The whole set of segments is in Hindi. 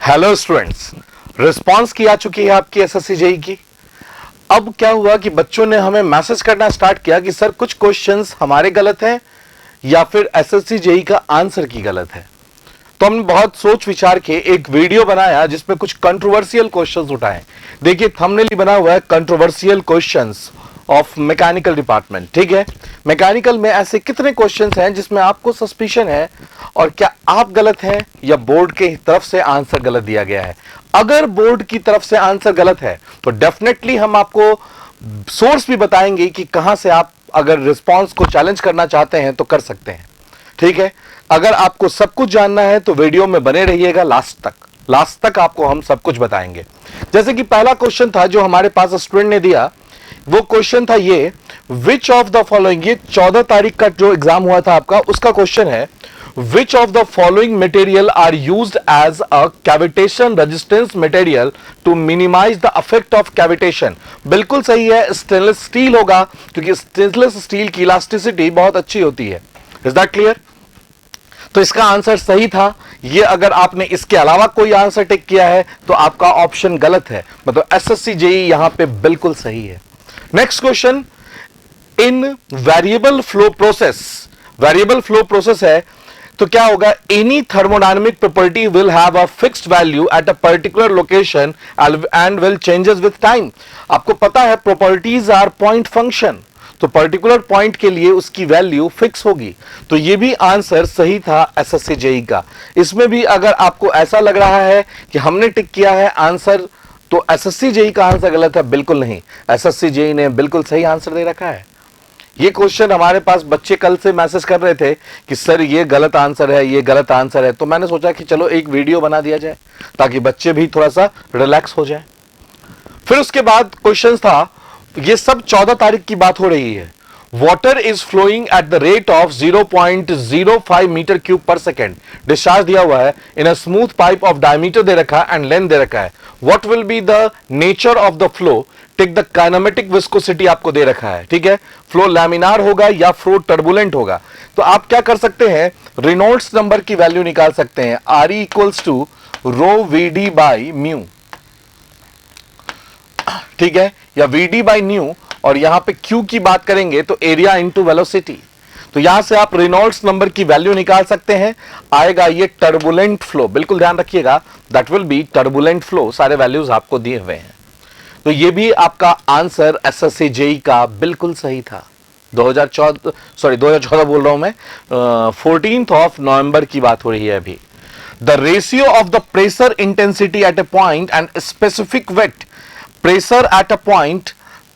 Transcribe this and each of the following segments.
हेलो स्टूडेंट्स, रिस्पांस की आ चुकी है आपकी एसएससी जेई की। अब क्या हुआ कि बच्चों ने हमें मैसेज करना स्टार्ट किया कि सर कुछ क्वेश्चंस हमारे गलत हैं या फिर एसएससी जेई का आंसर की गलत है। तो हमने बहुत सोच विचार के एक वीडियो बनाया जिसमें कुछ कंट्रोवर्शियल क्वेश्चंस उठाए। देखिए थंबनेल ही बना हुआ है controversial questions of mechanical department. ठीक है, मैकेनिकल में ऐसे कितने क्वेश्चंस हैं जिसमें आपको सस्पिशन है और क्या आप गलत हैं या बोर्ड के तरफ से आंसर गलत दिया गया है। अगर बोर्ड की तरफ से आंसर गलत है तो डेफिनेटली हम आपको सोर्स भी बताएंगे कि कहां से आप अगर रिस्पांस को चैलेंज करना चाहते हैं तो कर सकते हैं। ठीक है, अगर आपको सब कुछ जानना है तो वीडियो में बने रहिएगा लास्ट तक आपको हम सब कुछ बताएंगे। जैसे कि पहला क्वेश्चन था जो हमारे पास स्टूडेंट ने दिया, वो क्वेश्चन था ये, विच ऑफ द फॉलोइंग, ये 14 तारीख का जो एग्जाम हुआ था आपका उसका क्वेश्चन है, which of the following material are used as a cavitation resistance material to minimise the effect of cavitation. बिल्कुल सही है, स्टेनलेस स्टील होगा क्योंकि स्टेनलेस स्टील की इलास्टिसिटी बहुत अच्छी होती है। Is that clear? तो इसका आंसर सही था। ये अगर आपने इसके अलावा कोई आंसर टिक किया है तो आपका ऑप्शन गलत है, मतलब एसएससी जेई यहां पे बिल्कुल सही है। नेक्स्ट क्वेश्चन, इन वेरिएबल फ्लो प्रोसेस है तो क्या होगा, any thermodynamic property will have a fixed value at a particular location and will changes with time. आपको पता है प्रॉपर्टीज आर पॉइंट फंक्शन, तो पर्टिकुलर पॉइंट के लिए उसकी वैल्यू फिक्स होगी। तो ये भी आंसर सही था एसएससी जेई का। इसमें भी अगर आपको ऐसा लग रहा है कि हमने टिक किया है आंसर तो एसएससी जेई का आंसर गलत है, बिल्कुल नहीं, एसएससी जेई ने बिल्कुल सही आंसर दे रखा है। ये क्वेश्चन हमारे पास बच्चे कल से मैसेज कर रहे थे कि सर ये गलत आंसर है, ये गलत आंसर है, तो मैंने सोचा कि चलो एक वीडियो बना दिया जाए ताकि बच्चे भी थोड़ा सा रिलैक्स हो जाए। फिर उसके बाद क्वेश्चन था, ये सब 14 तारीख की बात हो रही है, water is flowing at the rate of 0.05 metre cube per second, discharge दिया हुआ है in a smooth pipe of diameter दे रखा है एंड लेंथ दे रखा है। What will be the nature of the flow, take the kinematic viscosity आपको दे रखा है। ठीक है, फ्लो लैमिनार होगा या फ्लो टर्बुलेंट होगा। तो आप क्या कर सकते हैं, रेनॉल्ड्स नंबर की वैल्यू निकाल सकते हैं, RE equals to rho VD by mu. ठीक है, या VD बाई न्यू, और यहां पे Q की बात करेंगे तो एरिया इंटू वेलोसिटी। तो यहां से आप रेनॉल्ड्स नंबर की वैल्यू निकाल सकते हैं, आएगा ये टर्बुलेंट फ्लो। बिल्कुल ध्यान रखिएगा, that will B turbulent flow. सारे वैल्यूज आपको दिए हुए हैं। तो ये भी आपका आंसर एसएससी जेई का बिल्कुल सही था। 2014 बोल रहा हूं मैं, 14th ऑफ नवंबर की बात हो रही है अभी। The ratio of the pressure intensity at A point and specific weight,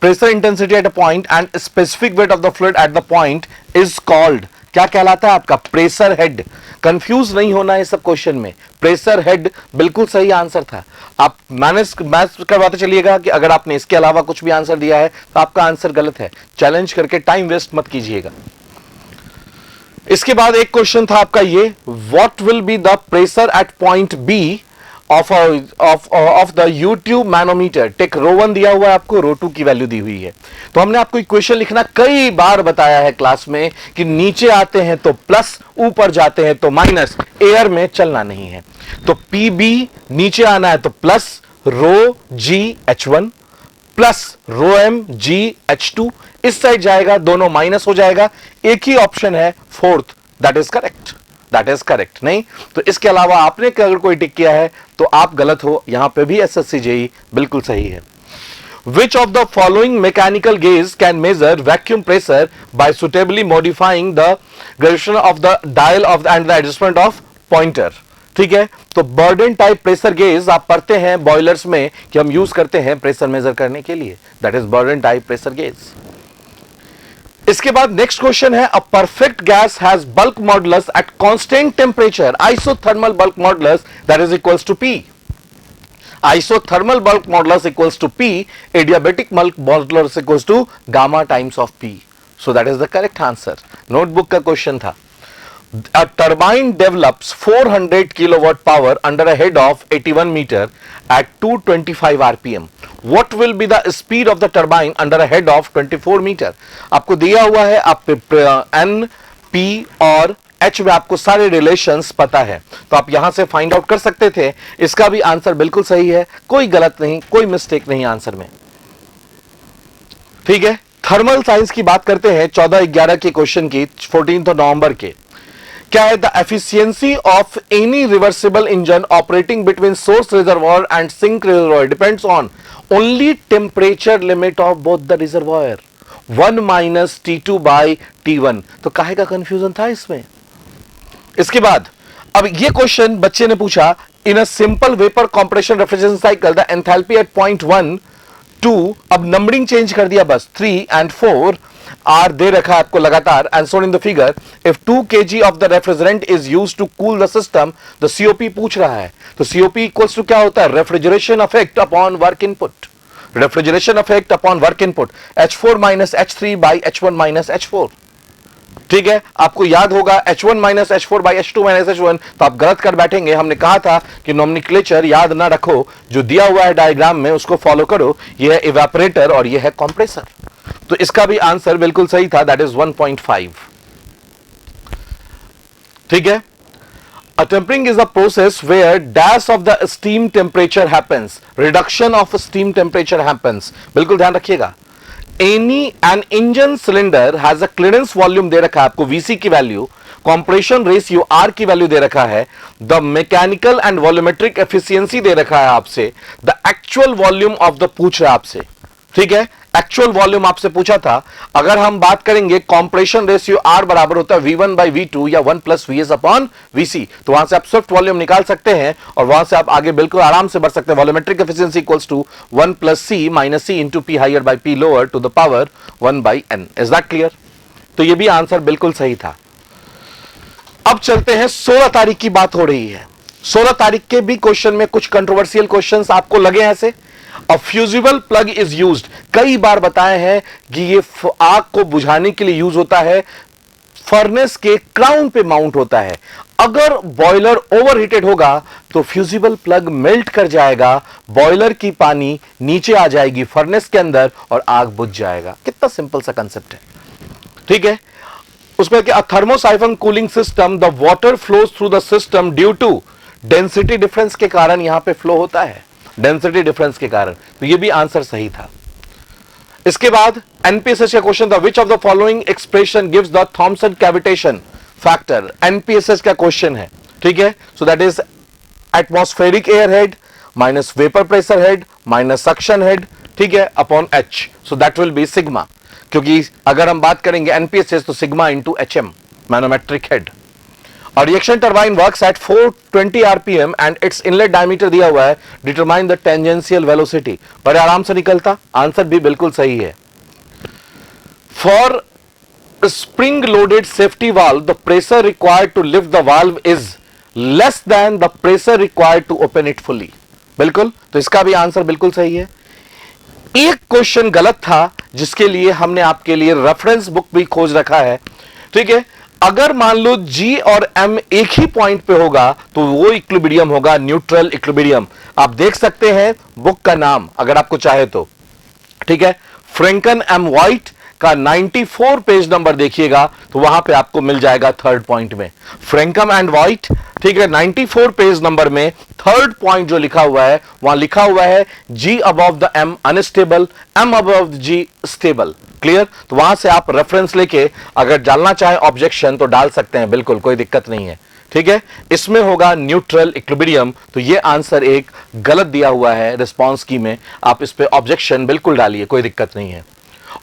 pressure intensity at a point and specific weight of the fluid at the point is called, क्या कहलाता है आपका, प्रेशर हेड। कंफ्यूज नहीं होना है सब क्वेश्चन में, प्रेशर हेड बिल्कुल सही आंसर था। आप मैथ्स करवाते चलिएगा कि अगर आपने इसके अलावा कुछ भी आंसर दिया है तो आपका आंसर गलत है, चैलेंज करके टाइम वेस्ट मत कीजिएगा। इसके बाद एक क्वेश्चन था आपका ये, what will be the pressure at point B of the U tube manometer, take रो1 दिया हुआ है आपको, रो2 की वैल्यू दी हुई है। तो हमने आपको इक्वेशन लिखना कई बार बताया है क्लास में कि नीचे आते हैं तो प्लस, ऊपर जाते हैं तो माइनस, एयर में चलना नहीं है। तो PB नीचे आना है तो प्लस रो GH1 प्लस रो MGH2, इस साइड जाएगा दोनों माइनस हो जाएगा। एक ही ऑप्शन है फोर्थ, दैट इज करेक्ट नहीं तो इसके अलावा आपने अगर कोई टिक किया है तो आप गलत हो। यहां पे भी एसएससी जेई बिल्कुल सही है। Which of the following mechanical gauge can measure vacuum pressure by suitably modifying the graduation of the dial of and the adjustment of pointer? ठीक है, तो बर्डन टाइप प्रेशर गेज आप पढ़ते हैं बॉयलर्स में कि हम यूज करते हैं प्रेशर मेजर करने के लिए, that is Bourdon type pressure gauge. इसके बाद नेक्स्ट क्वेश्चन है, a perfect gas has bulk modulus at constant temperature, isothermal bulk modulus that is equals to P। Isothermal bulk modulus equals to P, adiabatic bulk modulus equals to gamma times of P. So that is the correct answer. Notebook का क्वेश्चन था, a turbine develops 400 kilowatt power under a head of 81 meter at 225 rpm. What will be the speed of the turbine under a head of 24 meter? आपको दिया हुआ है, आप N, P और एच में आपको सारे रिलेशंस पता है, तो आप यहां से फाइंड आउट कर सकते थे। इसका भी आंसर बिल्कुल सही है, कोई गलत नहीं, कोई मिस्टेक नहीं आंसर में। ठीक है, थर्मल साइंस की बात करते हैं 14-11 के क्वेश्चन की, 14 नवंबर के। क्या है? The efficiency of any reversible engine operating between source reservoir and sink reservoir depends on only temperature limit of both the reservoir 1 minus T2 by T1। तो काहे का कंफ्यूजन था इसमें। इसके बाद अब ये क्वेश्चन बच्चे ने पूछा, in a simple vapour compression refrigeration cycle the enthalpy at point 1 2, अब नंबरिंग चेंज कर दिया बस, 3 and 4 आर दे रखा है आपको लगातार, and shown in the figure. If 2 kg of the refrigerant is used to cool the system, the COP पूछ रहा है। तो सीओपी इक्वल्स टू क्या होता है? Refrigeration effect upon work input, refrigeration effect upon work input, H4 minus H3 by H1 minus H4। ठीक है, आपको याद होगा H1 minus H4 by H2 minus H1, तो आप गलत कर बैठेंगे। हमने कहा था कि नॉमेनक्लेचर याद ना रखो, जो दिया हुआ है डायग्राम में उसको फॉलो करो। यह है इवेपोरेटर और यह है कंप्रेसर। तो इसका भी आंसर बिल्कुल सही था, दैट इज 1.5। ठीक है, a tempering is a process where dash of the steam temperature happens, reduction of steam temperature happens। बिल्कुल ध्यान रखिएगा। an engine cylinder has a clearance volume दे रखा है आपको, VC की वैल्यू, compression ratio R की वैल्यू दे रखा है, the mechanical and volumetric efficiency दे रखा है आपसे, the actual volume of the पूछ रहा है आपसे। ठीक है, एक्चुअल वॉल्यूम आपसे पूछा था। अगर हम बात करेंगे कंप्रेशन रेशियो R बराबर होता है V1 बाई V2 या 1 प्लस VS अपॉन VC, तो वहां से आप स्विफ्ट वॉल्यूम निकाल सकते हैं और वहां से आप आगे बिल्कुल आराम से बढ़ सकते हैं। Volumetric efficiency equals to 1 plus C minus C into P higher by P lower to the power 1 by N। Is that clear? तो ये भी आंसर बिल्कुल सही था। अब चलते हैं 16 तारीख की बात हो रही है। 16 तारीख के भी क्वेश्चन में कुछ कंट्रोवर्शियल क्वेश्चंस आपको लगे ऐसे। अ फ्यूजिबल प्लग इज यूज्ड, कई बार बताए हैं कि ये आग को बुझाने के लिए यूज होता है, फर्नेस के क्राउन पे माउंट होता है। अगर बॉयलर ओवरहीटेड होगा तो फ्यूजिबल प्लग मेल्ट कर जाएगा, बॉयलर की पानी नीचे आ जाएगी फर्नेस के अंदर और आग बुझ जाएगा। कितना सिंपल सा कंसेप्ट है। ठीक है, उसमें क्या, thermosiphon cooling system, the water flows through the system due to density difference के कारण यहां पे फ्लो होता है, डेंसिटी डिफरेंस के कारण। तो ये भी आंसर सही था। इसके बाद एनपीएसएस का क्वेश्चन था, which of the following expression gives the Thomson cavitation factor. NPSS का क्वेश्चन है। ठीक है, so that is atmospheric air head minus vapour pressure head minus suction head, ठीक है, upon H. So that will be sigma, क्योंकि अगर हम बात करेंगे एनपीएसएस तो sigma into HM manometric head. और reaction turbine works at 420 RPM and its inlet diameter दिया हुआ है, डिटरमाइन द टेंजेंशियल वेलोसिटी। बड़े आराम से निकलता, आंसर भी बिल्कुल सही है। For spring loaded safety valve the pressure required to lift the valve is less than the pressure required to open it fully. बिल्कुल, तो इसका भी आंसर बिल्कुल सही है। एक क्वेश्चन गलत था जिसके लिए हमने आपके लिए रेफरेंस बुक भी खोज रखा है। ठीक है, अगर मान लो G और M एक ही पॉइंट पे होगा तो वो इक्विलिब्रियम होगा, न्यूट्रल इक्विलिब्रियम। आप देख सकते हैं बुक का नाम अगर आपको चाहे तो। ठीक है, फ्रैंकन एम वाइट का 94 पेज नंबर देखिएगा तो वहां पे आपको मिल जाएगा थर्ड पॉइंट में फ्रैंकम एंड वाइट। ठीक है, 94 पेज नंबर में थर्ड पॉइंट जो लिखा हुआ है वहां लिखा हुआ है G above the M unstable, M above G stable. Clear? तो वहां से आप रेफरेंस लेके अगर डालना चाहे ऑब्जेक्शन तो डाल सकते हैं, बिल्कुल कोई दिक्कत नहीं है। ठीक है, इसमें होगा न्यूट्रल इक्विलिब्रियम। तो ये आंसर एक गलत दिया हुआ है रिस्पॉन्स की में, आप इस पे ऑब्जेक्शन बिल्कुल डालिए, कोई दिक्कत नहीं है।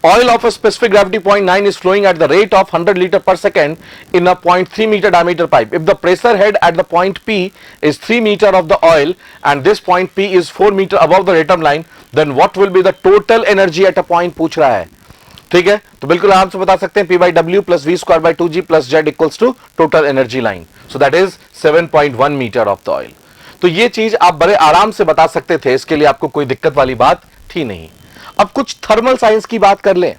Oil of a specific gravity 0.9 is flowing at the rate of 100 liter per second in a 0.3 meter diameter pipe. If the pressure head at the point P is 3 meter of the oil and this point P is 4 meter above the datum line, then what will be the total energy at a point पूछ रहा है। ठीक है, तो बिल्कुल आराम से बता सकते हैं P by W plus V square by 2G plus Z equals to total energy line. So that is 7.1 meter of the oil. तो ये चीज आप बड़े आराम से बता सकते थे, इसके लिए आपको कोई दिक्कत वाली बात थी नहीं। अब कुछ थर्मल साइंस की बात कर लें,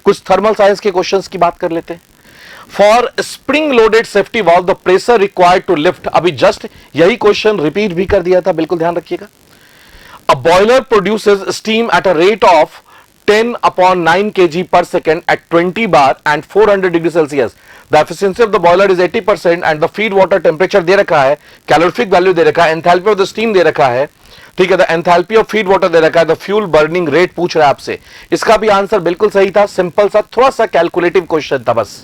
कुछ थर्मल साइंस के क्वेश्चंस की बात कर लेते हैं। For spring loaded safety valve the pressure required to lift, अभी जस्ट यही क्वेश्चन रिपीट भी कर दिया था, बिल्कुल ध्यान रखिएगा। A boiler produces steam at a rate of 10/9 kg per second at 20 bar and 400 degree Celsius. The efficiency of the boiler is 80% and the feed water temperature दे रखा है, कैलोरीफिक वैल्यू दे रखा है, एंथैल्पी ऑफ द स्टीम दे रखा है, ठीक है, the enthalpy of feed water दे रखा है, द फ्यूल बर्निंग रेट पूछ रहा है आपसे. इसका भी आंसर बिल्कुल सही था, सिंपल सा थोड़ा सा कैलकुलेटिव क्वेश्चन था बस.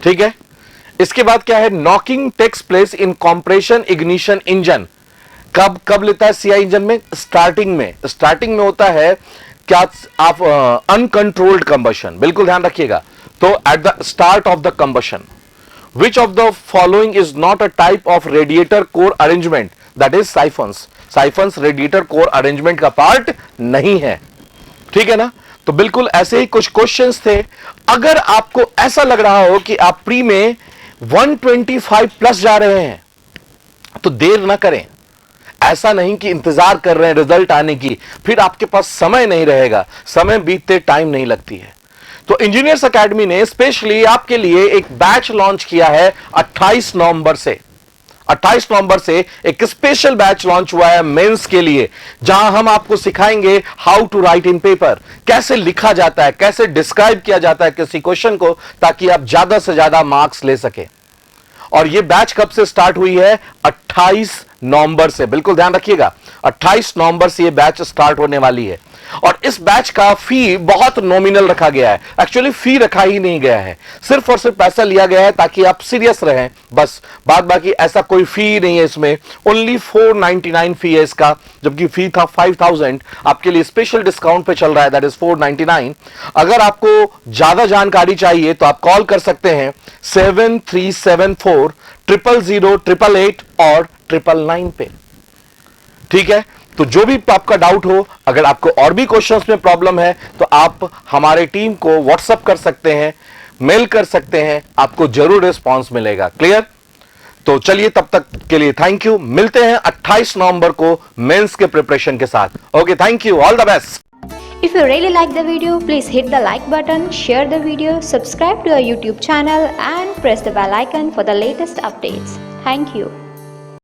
ठीक है, इसके बाद क्या है, knocking takes place in compression ignition engine. कब लेता है सीआई इंजन में? स्टार्टिंग में होता है क्या आप अनकंट्रोल्ड कंबशन, बिल्कुल ध्यान रखिएगा. तो at the start of the combustion, which of the following is not a type of radiator core arrangement? That is siphons. Siphons radiator core arrangement का पार्ट नहीं है. ठीक है ना. तो बिल्कुल ऐसे ही कुछ क्वेश्चंस थे. अगर आपको ऐसा लग रहा हो कि आप प्री में 125 प्लस जा रहे हैं तो देर ना करें. ऐसा नहीं कि इंतजार कर रहे हैं रिजल्ट आने की, फिर आपके पास समय नहीं रहेगा. समय बीतते टाइम नहीं लगती है. तो इंजीनियर्स एकेडमी ने स्पेशली आपके लिए एक बैच लॉन्च किया है 28 नवंबर से. 28 नवंबर से एक स्पेशल बैच लॉन्च हुआ है मेंस के लिए, जहां हम आपको सिखाएंगे how to write in paper, कैसे लिखा जाता है, कैसे डिस्क्राइब किया जाता है किसी क्वेश्चन को, ताकि आप ज्यादा से ज्यादा मार्क्स ले सके. और यह बैच कब से स्टार्ट हुई है? 28 नवंबर से. बिल्कुल ध्यान रखिएगा, 28 नवंबर से यह बैच स्टार्ट होने वाली है. और इस बैच का फी बहुत नॉमिनल रखा गया है. एक्चुअली फी रखा ही नहीं गया है, सिर्फ और सिर्फ पैसा लिया गया है ताकि आप सीरियस रहें बस. बाद बाकी ऐसा कोई फी नहीं है इसमें. ओनली 499 फी है इसका, जबकि फी था 5000. आपके लिए स्पेशल डिस्काउंट पे चल रहा है, दैट इज 499. अगर आपको ज्यादा जानकारी चाहिए तो आप कॉल कर सकते हैं 7374 000 888 और 999 पे. ठीक है. तो जो भी आपका डाउट हो, अगर आपको और भी क्वेश्चंस में प्रॉब्लम है तो आप हमारे टीम को व्हाट्सएप कर सकते हैं, मेल कर सकते हैं, आपको जरूर रिस्पांस मिलेगा. क्लियर? तो चलिए तब तक के लिए थैंक यू. मिलते हैं 28 नवंबर को मेंस के प्रिपरेशन के साथ. Okay, thank you, all the best. If you really like the video, please hit the like button, share the video, subscribe to our YouTube channel and press the bell icon for the latest updates. Thank you.